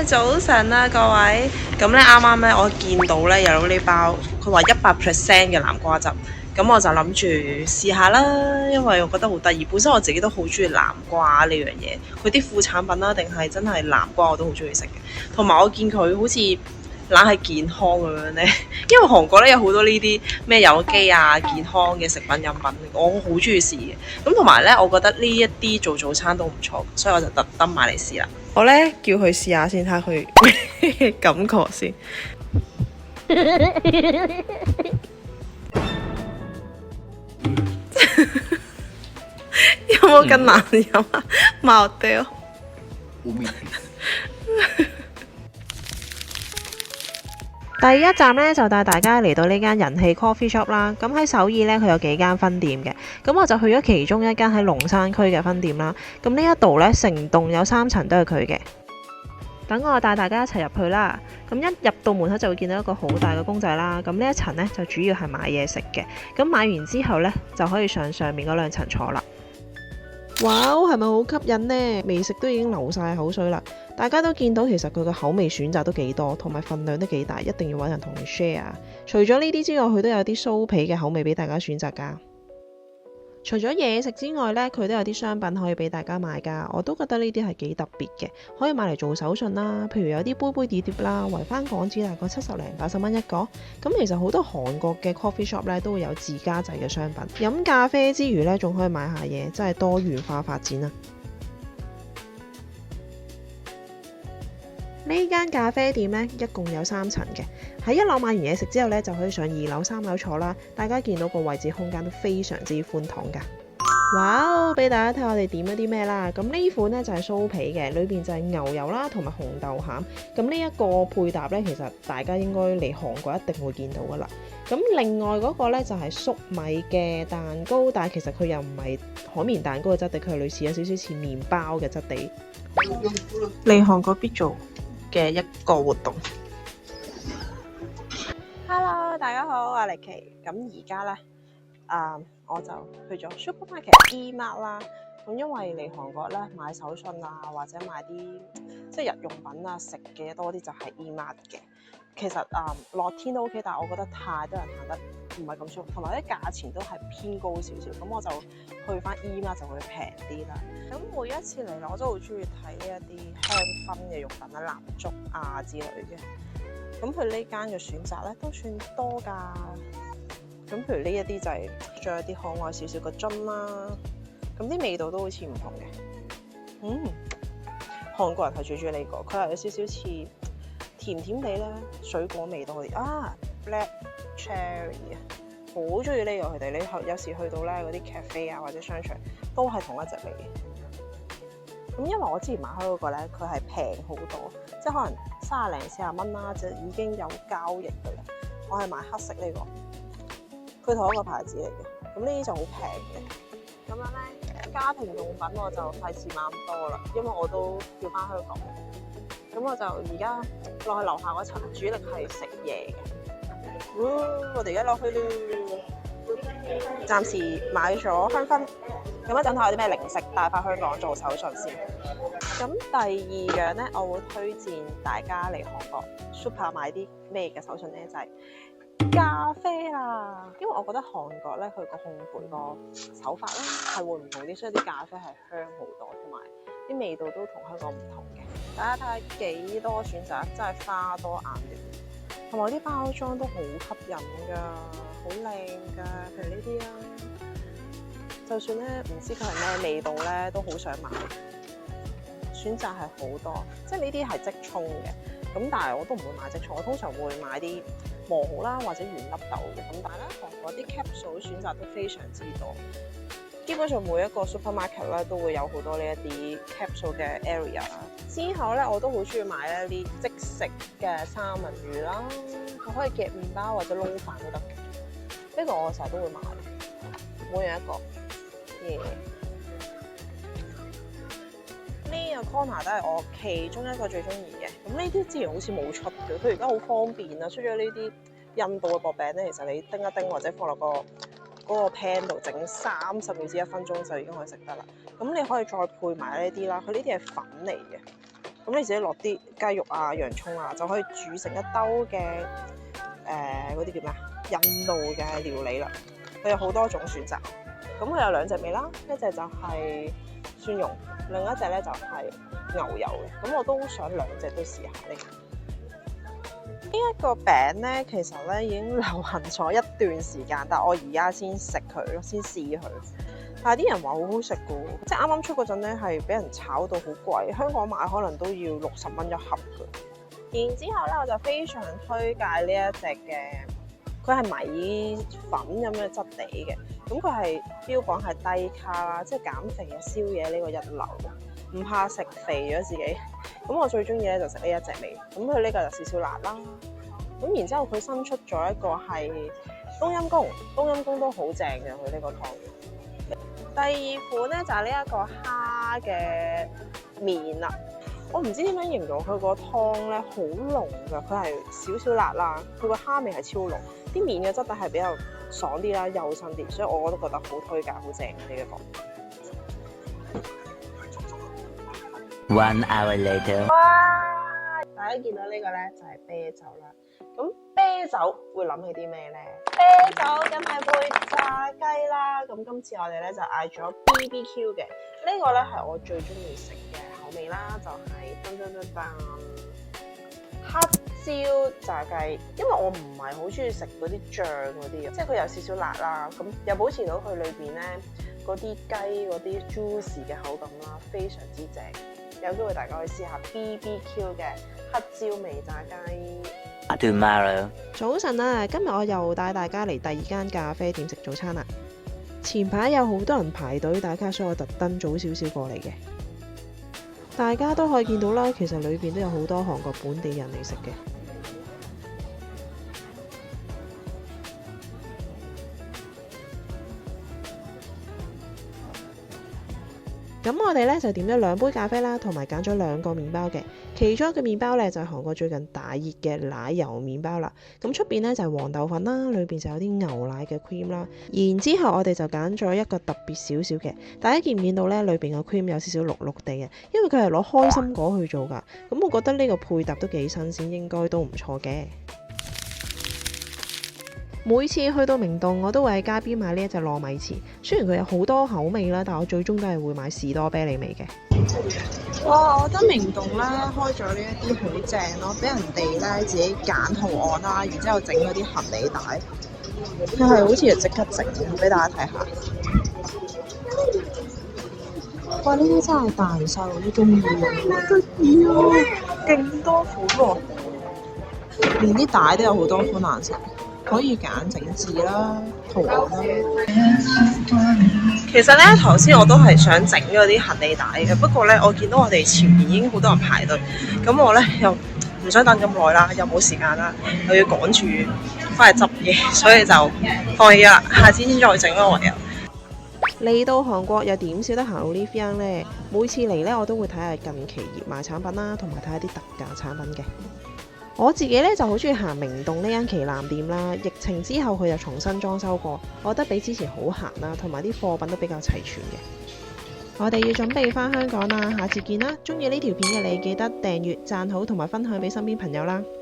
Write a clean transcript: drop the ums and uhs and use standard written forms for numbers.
早晨啊，各位。咁咧啱啱咧，我見到咧有呢包，佢話100%嘅南瓜汁，咁我就諗住試下啦，因為我覺得好得意。本身我自己都好中意南瓜呢樣嘢，佢啲副產品啦，定係真係南瓜我都好中意食嘅。同埋我見佢好似懶係健康咁樣咧，因為韓國咧有好多呢啲咩有機啊、健康嘅食品飲品，我好中意試嘅。咁同埋咧，我覺得呢一啲做早餐都唔錯，所以我就特登買嚟試啦。我咧叫佢試下先，睇下佢咩感覺先。有冇咁難飲啊？茅掉。第一站呢，就帶大家嚟到呢間人氣 coffee shop 啦。咁喺首爾呢，佢有幾間分店嘅。咁我就去咗其中一間喺龍山區嘅分店啦。咁呢一度呢，成棟有3層都係佢嘅。等我帶大家一齊入去啦。咁一入到門口就會見到一個好大嘅公仔啦。咁呢一層呢，就主要係買嘢食嘅。咁買完之後呢，就可以上面嗰2層坐啦。哇，係咪好吸引呢？未食都已經流晒口水啦！大家都見到其實佢嘅口味選擇都幾多，同埋份量都幾大，一定要揾人同你 share。除咗呢啲之外，佢都有啲酥皮嘅口味俾大家選擇㗎。除咗嘢食之外呢，佢都有啲商品可以俾大家買㗎。我都覺得呢啲係幾特別嘅，可以買嚟做手信啦。譬如有啲杯杯碟碟啦，圍返港紙大概70零80蚊一個。咁其實好多韓國嘅 coffee shop 呢都會有自家製嘅商品。飲咖啡之餘呢，仲可以買下嘢，真係多元化發展啊！呢間咖啡店呢，一共有3層嘅。喺1樓買完嘢食之後呢，就可以上2樓、3樓坐啦。大家見到個位置空間都非常之寬敞㗎。哇！俾大家睇我哋點咗啲咩啦。咁呢款呢，就係酥皮嘅，裏邊就係牛油啦，同埋紅豆餡。咁呢一個配搭呢，其實大家應該嚟韓國一定會見到㗎啦。咁另外嗰個呢，就係粟米嘅蛋糕，但係其實佢又唔係海綿蛋糕嘅質地，佢係類似有少少似麵包嘅質地。嚟韓國必做嘅一個活動。Hello， 大家好，我係麗琪。咁而家咧，我就去咗 supermarket E-Mart 啦。咁因為嚟韓國咧買手信啊，或者買啲即係日用品啊、食嘅多啲就係 E-Mart 嘅。其實樂天都 OK，但係我覺得太多人行得唔係咁舒服，同埋啲價錢都係偏高少少。咁我就去翻 E-Mart 就會平啲啦。咁每一次嚟我都好中意睇呢一啲香薰嘅用品啊、蠟燭啊之類嘅。咁佢呢間嘅選擇咧都算多㗎。咁譬如呢一啲就係仲有啲可愛少少嘅樽啦。咁啲味道都好似唔同嘅。韓國人係最中意呢個，佢係有少少似甜甜地咧，水果味道啲啊 ，black cherry 啊，好中意呢個佢哋。你有時去到咧嗰啲 cafe 啊或者商場都係同一隻味嘅。咁因為我之前買開嗰個咧，佢係平好多，即係可能30零40蚊啦，就已經有交易㗎啦。我係買黑色呢個，佢同一個牌子嚟嘅。咁呢啲就好平嘅。咁樣咧，家庭用品我就費事買咁多啦，因為我都要翻香港。咁我就而家落去樓下嗰層，主力係食嘢嘅。我哋而家落去啦，暫時買咗香薰。咁一陣睇下有啲咩零食帶翻香港做手信先。咁第2樣咧，我會推薦大家嚟韓國 super 買啲咩嘅手信咧，就係咖啡啦。因為我覺得韓國咧佢個烘焙個手法咧係會唔同啲，所以啲咖啡係香好多，同埋啲味道都同香港唔同嘅。大家睇下幾多選擇，真係花多眼亂，同埋啲包裝都好吸引㗎，好靚㗎。譬如呢啲啊，就算咧唔知佢係咩味道咧，都好想買。選擇係好多，即係呢啲係即沖嘅。咁但係我都唔會買即沖，我通常會買啲磨好啦或者原粒豆嘅。咁但係咧，韓國啲 capsule 選擇都非常之多。基本上每一個 supermarket 咧都會有好多呢一啲 capsule 嘅 area 啦。之後咧，我都好中意買一啲即食嘅三文魚啦，佢可以夾麵包或者撈飯都得嘅。呢個我成日都會買，每樣一個。呢個 corner 都係我其中一個最中意嘅。咁呢啲之前好似冇出嘅，佢而家好方便啊！出咗呢啲印度嘅薄餅咧，其實你叮一叮或者放落嗰個 pan 度整30秒至1分鐘就已經可以食得啦。咁你可以再配埋呢啲啦，佢呢啲係粉嚟嘅。咁你自己落啲雞肉啊、洋葱啊，就可以煮成一兜嘅嗰啲叫咩啊？印度嘅料理啦。佢有好多種選擇。咁佢有兩隻味啦，一隻就係蒜蓉，另一隻咧就係牛油嘅。咁我都想兩隻都試下呢個。呢一個餅咧，其實咧已經流行咗一段時間，但係我而家先食佢咯，先試佢。但係啲人話好好食嘅喎，即係啱啱出嗰陣咧係俾人炒到好貴，香港買可能都要60蚊一盒嘅。然之後咧，我就非常推介呢一隻嘅，佢係米粉咁嘅質地嘅，咁佢係標榜係低卡啦，即係減肥嘅宵夜呢個一流，唔怕食肥咗自己。咁我最中意咧就食呢一隻味，咁佢呢個就少少辣啦。咁然之後佢新出咗一個係冬陰功，冬陰功都好正嘅佢呢個湯。第二款咧就係呢一個蝦嘅麵啦，我唔知點樣形容佢個湯咧，好濃㗎，佢係少少辣啦，佢個蝦味係超濃，啲麵嘅質地係比較爽啲啦，幼身啲，所以我都覺得好推介，好正呢一個。1 hour later， 哇！大家見到呢個咧就係啤酒啦，咁啤酒會諗起啲咩咧？啤酒梗係配炸雞啦，咁今次我哋咧就嗌咗 BBQ 嘅，呢個咧係我最中意食嘅口味啦，就係黑椒炸雞，因為我唔係好中意食嗰啲醬嗰啲嘅，即係佢有少少辣啦，咁又保持到佢裏邊咧嗰啲雞嗰啲 juicy 嘅口感啦，非常之正。有機會大家可以試下 BBQ 嘅黑椒味炸雞。Tomorrow， 早晨啊！今日我又帶大家嚟第二間咖啡店食早餐啦。前排有好多人排隊打卡，所以我特登早少少過嚟嘅。大家都可以見到啦，其實裏邊都有好多韓國本地人嚟食嘅。咁我哋咧就點咗2杯咖啡啦，同埋揀咗2個麵包嘅。其中一個麵包咧就係韓國最近大熱嘅奶油麵包啦。咁出邊咧就係黃豆粉啦，裏邊就有啲牛奶嘅 cream 啦。然之後我哋就揀咗一個特別少少嘅，大家見唔見到咧？裏邊個 cream 有少少綠綠地嘅，因為佢係攞開心果去做噶。咁我覺得呢個配搭都幾新鮮，應該都唔錯嘅。每次去到明洞，我都會喺街邊買呢一隻糯米糍。雖然佢有好多口味啦，但我最終都係會買士多啤梨味嘅。哇！我覺得明洞咧開咗呢一啲好正咯，俾人哋咧自己揀圖案啦，然之後整嗰啲行李帶，佢係好似係即刻整嘅，俾大家睇下。哇！呢啲真係大細我都中意啊，好得意啊，勁多款喎，連啲帶都有好多款顏色。可以揀整字啦、圖案啦。其實咧，頭先我都係想整嗰啲行李帶嘅，不過咧，我見到我哋前面已經好多人排隊，咁我咧又唔想等咁耐啦，又冇時間啦，又要趕住翻嚟執嘢，所以就放棄啦，下次先再整咯，唯有。嚟到韓國又點少得行 Olive 呢？每次嚟咧，我都會睇下近期熱賣產品啦，同埋睇下啲特價產品嘅。我自己咧就好中意行明洞呢間旗艦店啦，疫情之後佢又重新裝修過，我覺得比之前好行啦，同埋啲貨品都比較齊全嘅。我哋要準備返香港啦，下次見啦！中意呢條片嘅你記得訂閱、讚好同埋分享俾身邊朋友啦〜